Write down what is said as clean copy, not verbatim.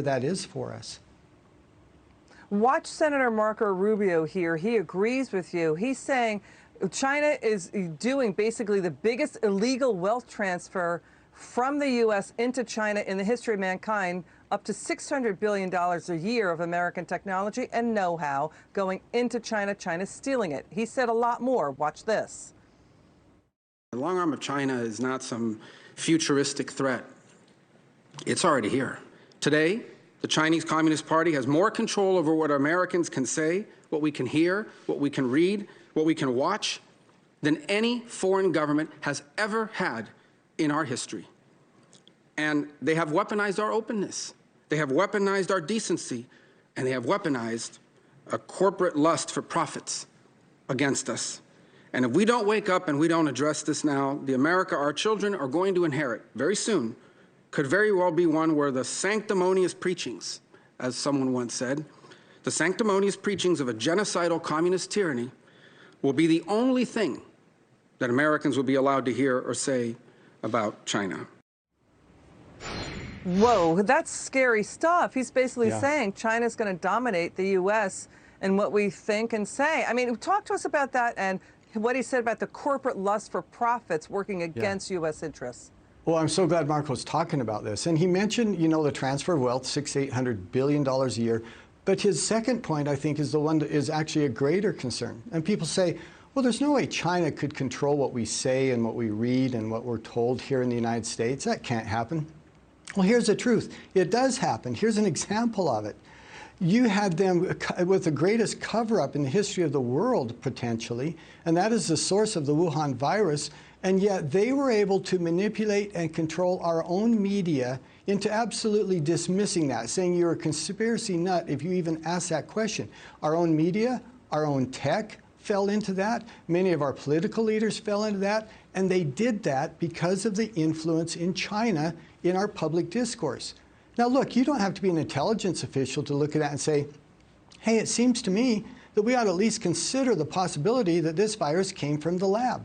that is for us. Watch Senator Marco Rubio here. He agrees with you. He's saying China is doing basically the biggest illegal wealth transfer from the U.S. into China in the history of mankind, up to $600 billion a year of American technology and know-how going into China. China's stealing it. He said a lot more. Watch this. The long arm of China is not some futuristic threat. It's already here. Today, the Chinese Communist Party has more control over what Americans can say, what we can hear, what we can read, what we can watch, than any foreign government has ever had in our history. And they have weaponized our openness. They have weaponized our decency. And they have weaponized a corporate lust for profits against us. And if we don't wake up and we don't address this now, the America our children are going to inherit very soon could very well be one where the sanctimonious preachings, as someone once said, the sanctimonious preachings of a genocidal communist tyranny will be the only thing that Americans will be allowed to hear or say about China. Whoa, that's scary stuff. He's basically saying China's going to dominate the U.S. and what we think and say. I mean, talk to us about that and what he said about the corporate lust for profits working against U.S. interests. Well, I'm so glad Marco's talking about this. And he mentioned, you know, the transfer of wealth, $600–800 billion a year. But his second point, I think, is the one that is actually a greater concern. And people say, well, there's no way China could control what we say and what we read and what we're told here in the United States. That can't happen. Well, here's the truth. It does happen. Here's an example of it. You had them with the greatest cover-up in the history of the world, potentially, and that is the source of the Wuhan virus, and yet they were able to manipulate and control our own media into absolutely dismissing that, saying you're a conspiracy nut if you even ask that question. Our own media, our own tech fell into that. Many of our political leaders fell into that, and they did that because of the influence in China in our public discourse. Now, look, you don't have to be an intelligence official to look at that and say, hey, it seems to me that we ought to at least consider the possibility that this virus came from the lab.